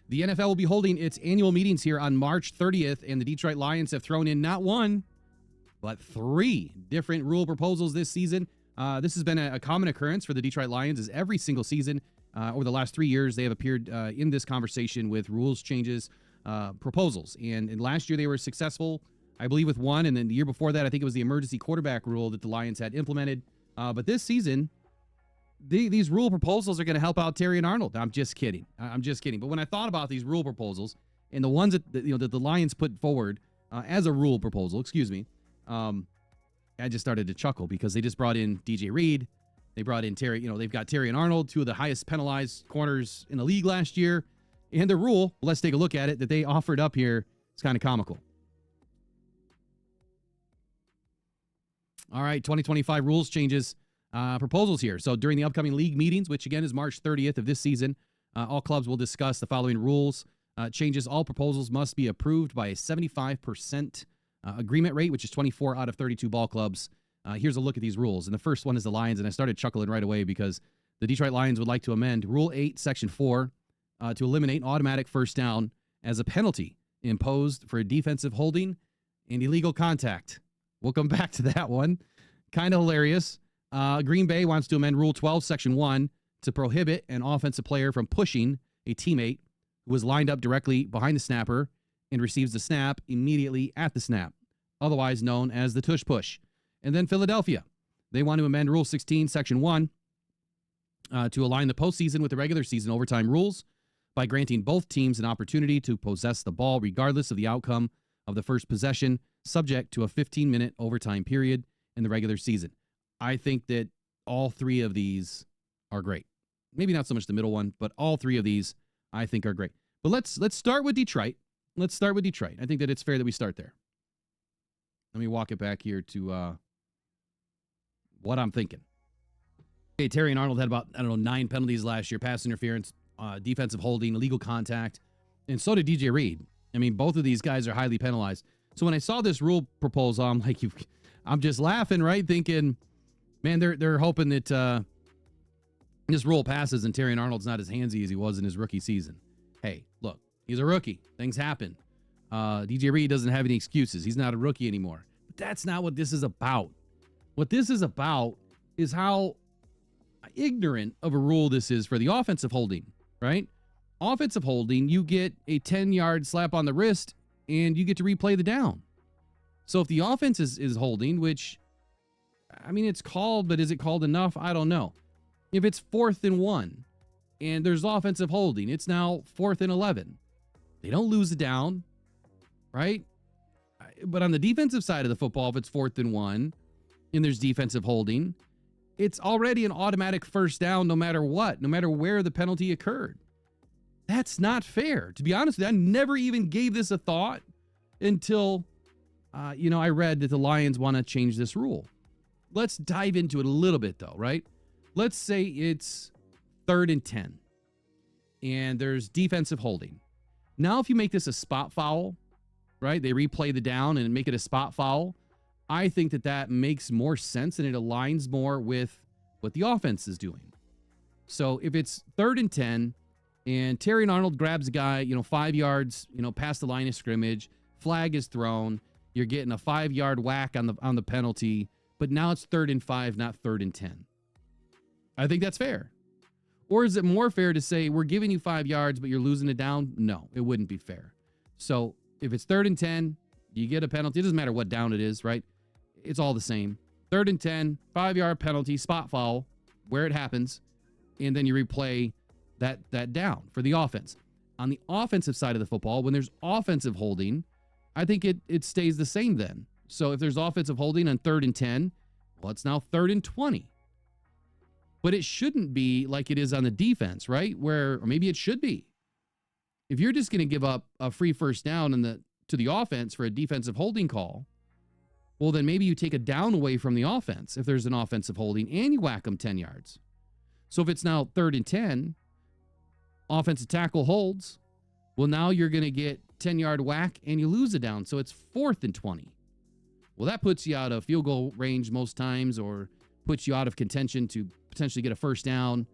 The NFL will be holding its annual meetings here on March 30th, and the Detroit Lions have thrown in not one, but 3 different rule proposals this season. This has been a common occurrence for the Detroit Lions, as every single season over the last 3 years, they have appeared in this conversation with rules changes proposals. And last year they were successful, I believe, with one. And then the year before that, I think it was the emergency quarterback rule that the Lions had implemented. But this season, these rule proposals are going to help out Terry and Arnold. I'm just kidding. I'm just kidding. But when I thought about these rule proposals and the ones that the Lions put forward as a rule proposal, I just started to chuckle because they just brought in DJ Reed. They brought in Terry. They've got Terry and Arnold, 2 of the highest penalized corners in the league last year. And the rule, let's take a look at it, that they offered up here is kind of comical. All right, 2025 rules changes proposals here. So during the upcoming league meetings, which again is March 30th of this season, all clubs will discuss the following rules changes. All proposals must be approved by a 75% agreement rate, which is 24 out of 32 ball clubs. Here's a look at these rules. And the first one is the Lions, and I started chuckling right away because the Detroit Lions would like to amend Rule 8, Section 4 to eliminate automatic first down as a penalty imposed for defensive holding and illegal contact. We'll come back to that one. Kind of hilarious. Green Bay wants to amend Rule 12, Section 1 to prohibit an offensive player from pushing a teammate who was lined up directly behind the snapper and receives the snap immediately at the snap, otherwise known as the Tush push. And then Philadelphia, they want to amend Rule 16, Section 1 to align the postseason with the regular season overtime rules by granting both teams an opportunity to possess the ball regardless of the outcome of the first possession, subject to a 15-minute overtime period in the regular season. I think that all 3 of these are great. Maybe not so much the middle one, but all 3 of these I think are great. But let's start with Detroit. Let's start with Detroit. I think that it's fair that we start there. Let me walk it back here to what I'm thinking. Okay, Terry and Arnold had about, 9 penalties last year: pass interference, defensive holding, illegal contact, and so did DJ Reed. I mean, both of these guys are highly penalized. So when I saw this rule proposal, I'm like, I'm just laughing, right? Thinking, man, they're hoping that this rule passes and Terry and Arnold's not as handsy as he was in his rookie season. Hey, look, he's a rookie. Things happen. DJ Reed doesn't have any excuses. He's not a rookie anymore. But that's not what this is about. What this is about is how ignorant of a rule this is for the offensive holding, right? Offensive holding, you get a 10-yard slap on the wrist and you get to replay the down. So if the offense is holding, which, I mean, it's called, but is it called enough? I don't know. If it's 4th and 1 and there's offensive holding, it's now 4th and 11. They don't lose the down, right? But on the defensive side of the football, if it's 4th and 1 and there's defensive holding, it's already an automatic first down no matter what, no matter where the penalty occurred. That's not fair. To be honest with you, I never even gave this a thought until, I read that the Lions want to change this rule. Let's dive into it a little bit, though, right? Let's say it's 3rd and 10, and there's defensive holding. Now, if you make this a spot foul, right, they replay the down and make it a spot foul, I think that makes more sense and it aligns more with what the offense is doing. So if it's 3rd and 10, and Terry and Arnold grabs a guy, 5 yards, past the line of scrimmage, flag is thrown, you're getting a 5-yard whack on the penalty, but now it's 3rd and 5, not 3rd and 10. I think that's fair. Or is it more fair to say we're giving you 5 yards, but you're losing it down? No, it wouldn't be fair. So if it's 3rd and 10, you get a penalty. It doesn't matter what down it is, right? It's all the same. 3rd and 10, 5-yard penalty, spot foul, where it happens, and then you replay that down for the offense. On the offensive side of the football, when there's offensive holding, I think it stays the same then. So if there's offensive holding on 3rd and 10, well, it's now 3rd and 20. But it shouldn't be like it is on the defense, right? Or maybe it should be. If you're just going to give up a free first down to the offense for a defensive holding call, well, then maybe you take a down away from the offense if there's an offensive holding and you whack them 10 yards. So if it's now 3rd and 10, offensive tackle holds, well, now you're going to get 10-yard whack and you lose it down. So it's 4th and 20. Well, that puts you out of field goal range most times or puts you out of contention to potentially get a first down.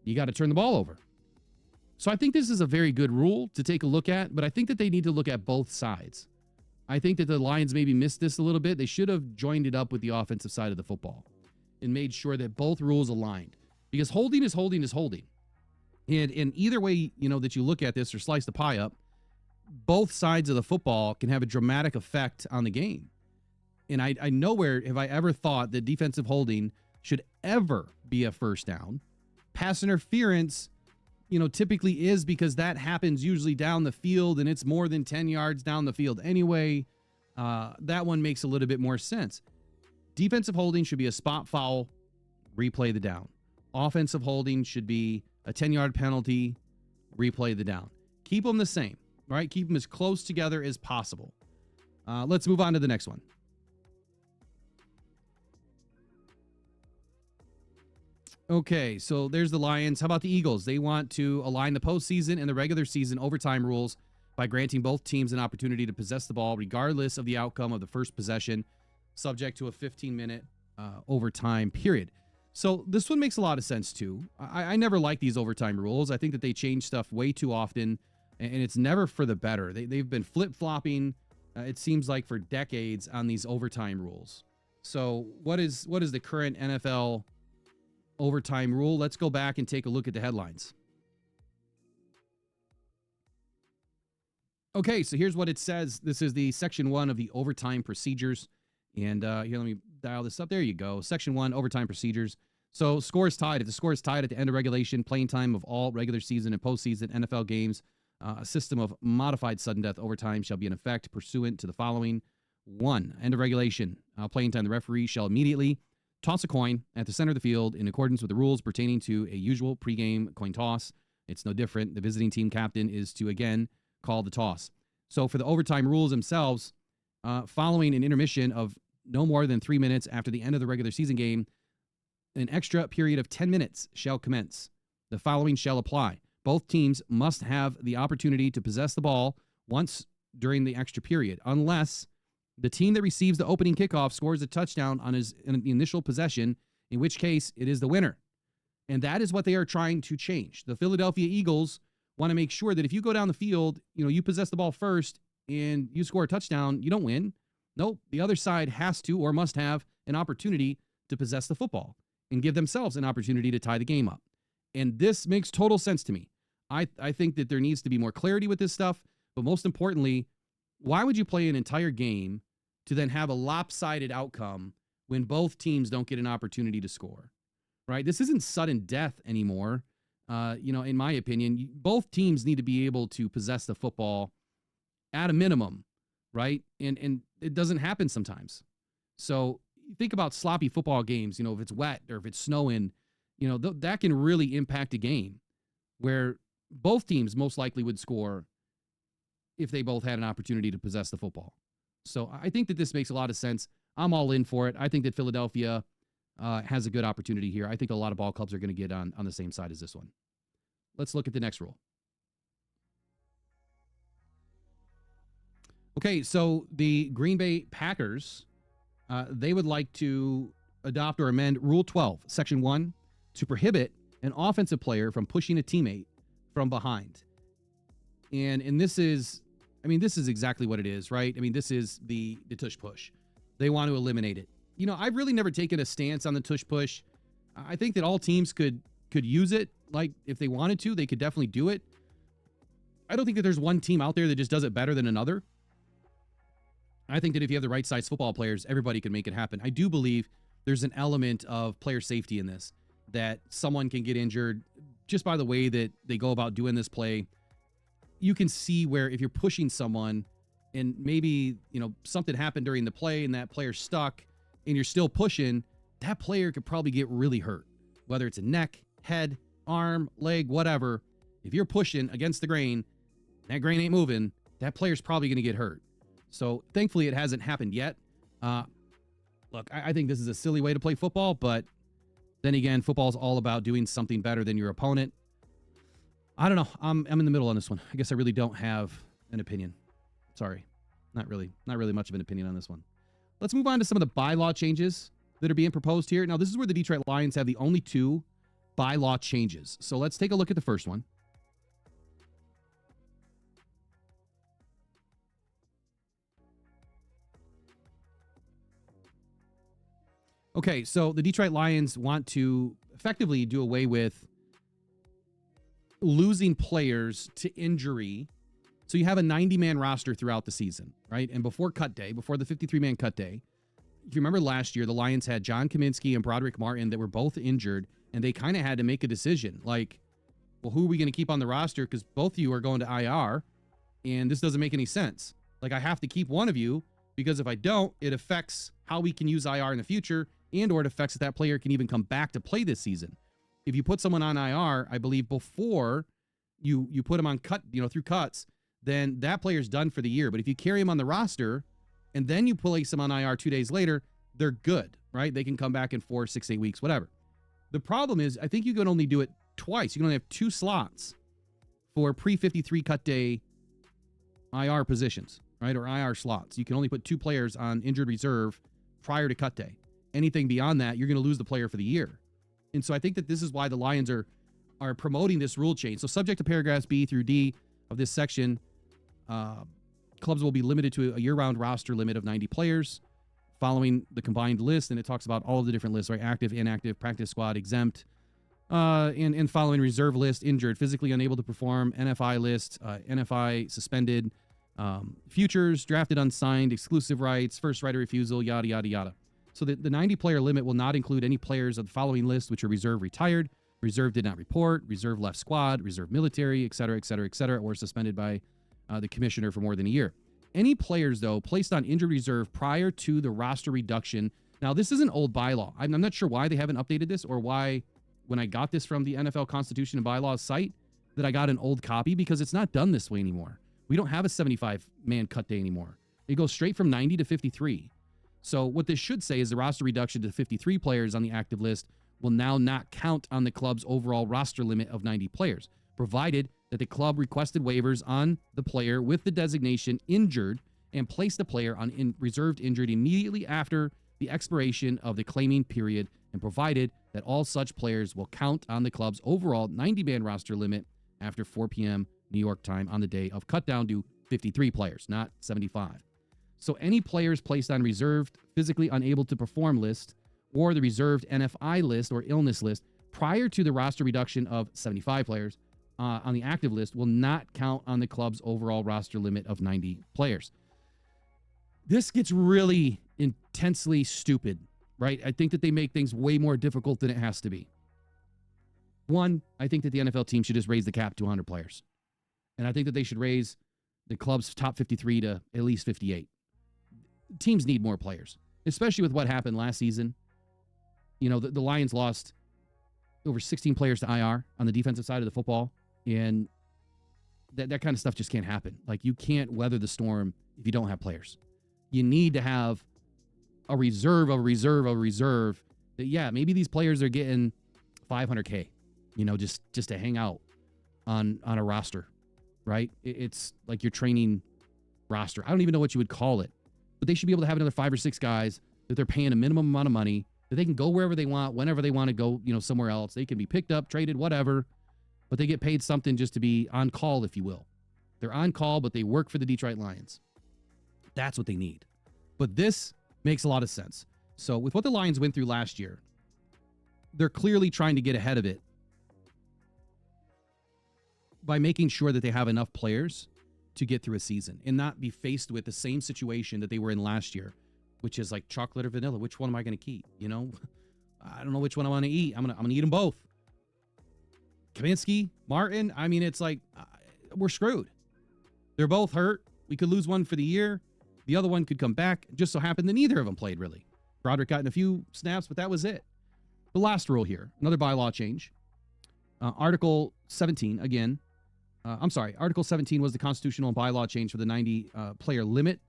You got to turn the ball over. So I think this is a very good rule to take a look at, but I think that they need to look at both sides. I think that the Lions maybe missed this a little bit. They should have joined it up with the offensive side of the football and made sure that both rules aligned, because holding is holding is holding. And in either way, that you look at this or slice the pie up, both sides of the football can have a dramatic effect on the game. And I nowhere have I ever thought that defensive holding should ever be a first down. Pass interference, typically is, because that happens usually down the field and it's more than 10 yards down the field anyway. That one makes a little bit more sense. Defensive holding should be a spot foul, replay the down. Offensive holding should be a 10-yard penalty, replay the down. Keep them the same, right? Keep them as close together as possible. Let's move on to the next one. Okay, so there's the Lions. How about the Eagles? They want to align the postseason and the regular season overtime rules by granting both teams an opportunity to possess the ball regardless of the outcome of the first possession, subject to a 15-minute overtime period. So this one makes a lot of sense, too. I never like these overtime rules. I think that they change stuff way too often, and it's never for the better. They've been flip-flopping, it seems like, for decades on these overtime rules. So what is the current NFL overtime rule? Let's go back and take a look at the headlines. Okay, so here's what it says. This is the Section 1 of the overtime procedures. And here, let me dial this up. There you go. Section 1, overtime procedures. So score is tied. If the score is tied at the end of regulation, playing time of all regular season and postseason NFL games, a system of modified sudden death overtime shall be in effect pursuant to the following. 1, end of regulation. Playing time, the referee shall immediately toss a coin at the center of the field in accordance with the rules pertaining to a usual pregame coin toss. It's no different. The visiting team captain is to, again, call the toss. So for the overtime rules themselves, following an intermission of no more than 3 minutes after the end of the regular season game, an extra period of 10 minutes shall commence. The following shall apply. Both teams must have the opportunity to possess the ball once during the extra period, unless the team that receives the opening kickoff scores a touchdown on the initial possession, in which case it is the winner. And that is what they are trying to change. The Philadelphia Eagles want to make sure that if you go down the field, you possess the ball first and you score a touchdown, you don't win. Nope, the other side has to or must have an opportunity to possess the football and give themselves an opportunity to tie the game up. And this makes total sense to me. I think that there needs to be more clarity with this stuff, but most importantly, why would you play an entire game to then have a lopsided outcome when both teams don't get an opportunity to score, right? This isn't sudden death anymore. In my opinion, both teams need to be able to possess the football at a minimum, right? And it doesn't happen sometimes. So think about sloppy football games, if it's wet or if it's snowing, that can really impact a game where both teams most likely would score if they both had an opportunity to possess the football. So I think that this makes a lot of sense. I'm all in for it. I think that Philadelphia has a good opportunity here. I think a lot of ball clubs are going to get on the same side as this one. Let's look at the next rule. Okay, so the Green Bay Packers, they would like to adopt or amend Rule 12, Section 1, to prohibit an offensive player from pushing a teammate from behind. And this is exactly what it is, right? This is the Tush push. They want to eliminate it. I've really never taken a stance on the Tush push. I think that all teams could use it. Like, if they wanted to, they could definitely do it. I don't think that there's one team out there that just does it better than another. I think that if you have the right size football players, everybody can make it happen. I do believe there's an element of player safety in this, that someone can get injured just by the way that they go about doing this play. You can see where if you're pushing someone and maybe, something happened during the play and that player stuck and you're still pushing, that player could probably get really hurt, whether it's a neck, head, arm, leg, whatever. If you're pushing against the grain, that grain ain't moving, that player's probably going to get hurt. So thankfully it hasn't happened yet. Look, I think this is a silly way to play football, but then again, football is all about doing something better than your opponent. I don't know. I'm in the middle on this one. I guess I really don't have an opinion. Sorry. Not really much of an opinion on this one. Let's move on to some of the bylaw changes that are being proposed here. Now, this is where the Detroit Lions have the only 2 bylaw changes. So let's take a look at the first one. Okay, so the Detroit Lions want to effectively do away with losing players to injury. So you have a 90-man roster throughout the season, right? And before cut day, before the 53-man cut day, if you remember last year, the Lions had John Kaminsky and Broderick Martin that were both injured, and they kind of had to make a decision. Like, well, who are we going to keep on the roster? Because both of you are going to IR, and this doesn't make any sense. Like, I have to keep one of you, because if I don't, it affects how we can use IR in the future, and or it affects if that player can even come back to play this season. If you put someone on IR, I believe before you put them on cut, through cuts, then that player's done for the year. But if you carry him on the roster and then you place him on IR 2 days later, they're good, right? They can come back in 4, 6, 8 weeks, whatever. The problem is, I think you can only do it twice. You can only have 2 slots for pre-53 cut day IR positions, right? Or IR slots. You can only put 2 players on injured reserve prior to cut day. Anything beyond that, you're going to lose the player for the year. And so I think that this is why the Lions are promoting this rule change. So subject to paragraphs B through D of this section, clubs will be limited to a year-round roster limit of 90 players following the combined list. And it talks about all of the different lists, right? Active, inactive, practice squad, exempt, and following reserve list, injured, physically unable to perform, NFI list, NFI suspended, futures, drafted unsigned, exclusive rights, first right of refusal, yada, yada, yada. So the 90-player limit will not include any players of the following list, which are reserve retired, reserve did not report, reserve left squad, reserve military, et cetera, et cetera, et cetera, or suspended by the commissioner for more than a year. Any players, though, placed on injured reserve prior to the roster reduction. Now, this is an old bylaw. I'm not sure why they haven't updated this, or why, when I got this from the NFL Constitution and Bylaws site, that I got an old copy, because it's not done this way anymore. We don't have a 75-man cut day anymore. It goes straight from 90 to 53. So what this should say is the roster reduction to 53 players on the active list will now not count on the club's overall roster limit of 90 players, provided that the club requested waivers on the player with the designation injured and placed the player on reserved injured immediately after the expiration of the claiming period, and provided that all such players will count on the club's overall 90-man roster limit after 4 p.m. New York time on the day of cut down to 53 players, not 75. So any players placed on reserved, physically unable to perform list, or the reserved NFI list or illness list prior to the roster reduction of 75 players on the active list will not count on the club's overall roster limit of 90 players. This gets really intensely stupid, right? I think that they make things way more difficult than it has to be. One, I think that the NFL team should just raise the cap to 100 players. And I think that they should raise the club's top 53 to at least 58. Teams need more players, especially with what happened last season. The Lions lost over 16 players to IR on the defensive side of the football, and that kind of stuff just can't happen. Like, you can't weather the storm if you don't have players. You need to have a reserve that, yeah, maybe these players are getting $500K, just to hang out on a roster, right? It's like your training roster. I don't even know what you would call it, but they should be able to have another 5 or 6 guys that they're paying a minimum amount of money, that they can go wherever they want, whenever they want to go, somewhere else. They can be picked up, traded, whatever, but they get paid something just to be on call, if you will. They're on call, but they work for the Detroit Lions. That's what they need. But this makes a lot of sense. So with what the Lions went through last year, they're clearly trying to get ahead of it by making sure that they have enough players to get through a season and not be faced with the same situation that they were in last year, which is like chocolate or vanilla. Which one am I going to keep? I don't know which one I want to eat. I'm gonna eat them both. Kaminsky, Martin. I mean, it's like we're screwed. They're both hurt. We could lose one for the year. The other one could come back. It just so happened that neither of them played, really. Broderick got in a few snaps, but that was it. The last rule here, another bylaw change. Article 17, again. Article 17 was the constitutional and bylaw change for the 90-player limit.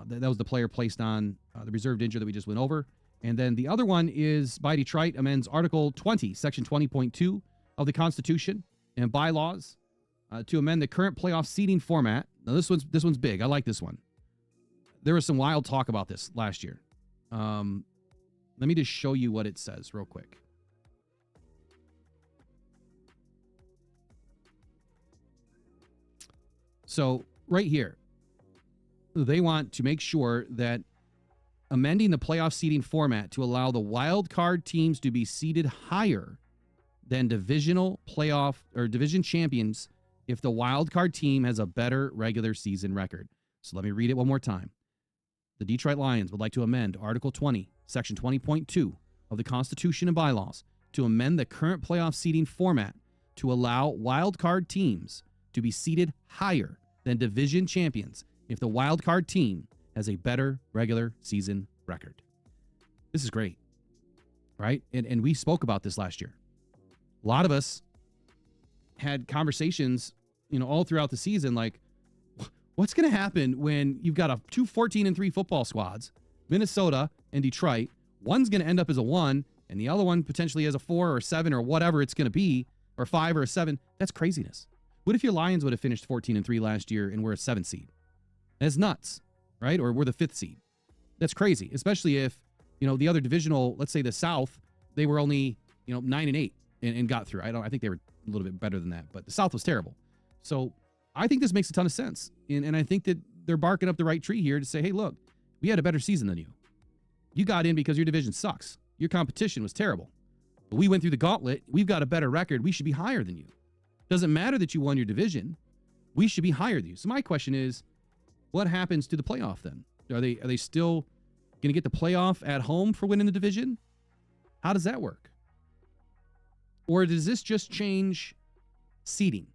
That was the player placed on the reserved injured that we just went over. And then the other one is by Detroit amends Article 20, Section 20.2 of the Constitution and Bylaws to amend the current playoff seeding format. Now, this one's big. I like this one. There was some wild talk about this last year. Let me just show you what it says real quick. So right here, they want to make sure that amending the playoff seeding format to allow the wild card teams to be seeded higher than divisional playoff or division champions if the wild card team has a better regular season record. So let me read it one more time. The Detroit Lions would like to amend Article 20, Section 20.2 of the Constitution and Bylaws to amend the current playoff seeding format to allow wild card teams to be seeded higher than division champions if the wild card team has a better regular season record. This is great, right? And we spoke about this last year. A lot of us had conversations, all throughout the season, like, what's going to happen when you've got two 14-3 football squads, Minnesota and Detroit? One's going to end up as a 1, and the other one potentially as a 4 or 7 or whatever it's going to be, or 5 or a 7. That's craziness. What if your Lions would have finished 14-3 last year and we're a 7 seed? That's nuts, right? Or we're the 5th seed. That's crazy, especially if, the other divisional, let's say the South, they were only, 9-8 and got through. I think they were a little bit better than that, but the South was terrible. So I think this makes a ton of sense. And I think that they're barking up the right tree here to say, hey, look, we had a better season than you. You got in because your division sucks. Your competition was terrible. But we went through the gauntlet. We've got a better record. We should be higher than you. Doesn't matter that you won your division. We should be higher than you. So my question is, what happens to the playoff then? Are they still going to get the playoff at home for winning the division? How does that work? Or does this just change seeding?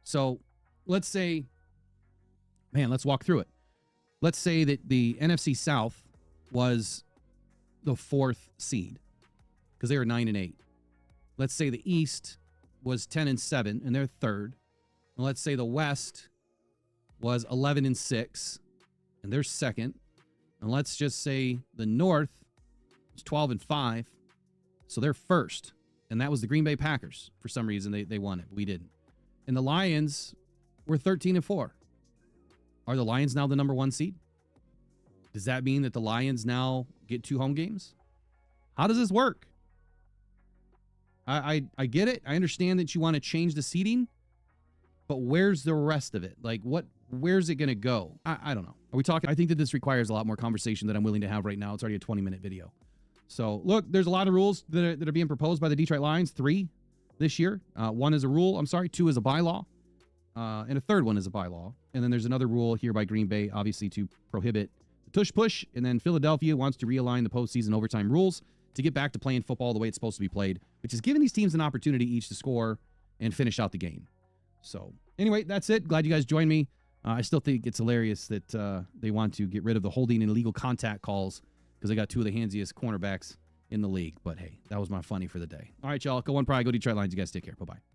So let's say, let's walk through it. Let's say that the NFC South was the 4th seed because they were 9-8. Let's say the East was 10-7 and they're 3rd. And let's say the West was 11-6 and they're 2nd. And let's just say the North was 12-5, so they're 1st. And that was the Green Bay Packers. For some reason, they won it. We didn't. And the Lions were 13-4. Are the Lions now the number 1 seed? Does that mean that the Lions now get 2 home games? How does this work? I get it. I understand that you want to change the seeding, but where's the rest of it? Like, where's it going to go? I don't know. Are we talking? I think that this requires a lot more conversation than I'm willing to have right now. It's already a 20-minute video. So, look, there's a lot of rules that are being proposed by the Detroit Lions. 3 this year. 1 is a rule. 2 is a bylaw. And a 3rd one is a bylaw. And then there's another rule here by Green Bay, obviously, to prohibit the tush push. And then Philadelphia wants to realign the postseason overtime rules to get back to playing football the way it's supposed to be played, which is giving these teams an opportunity each to score and finish out the game. So, anyway, that's it. Glad you guys joined me. I still think it's hilarious that they want to get rid of the holding and illegal contact calls because they got 2 of the handsiest cornerbacks in the league. But, hey, that was my funny for the day. All right, y'all. Go on, Pride. Go Detroit Lions. You guys take care. Bye-bye.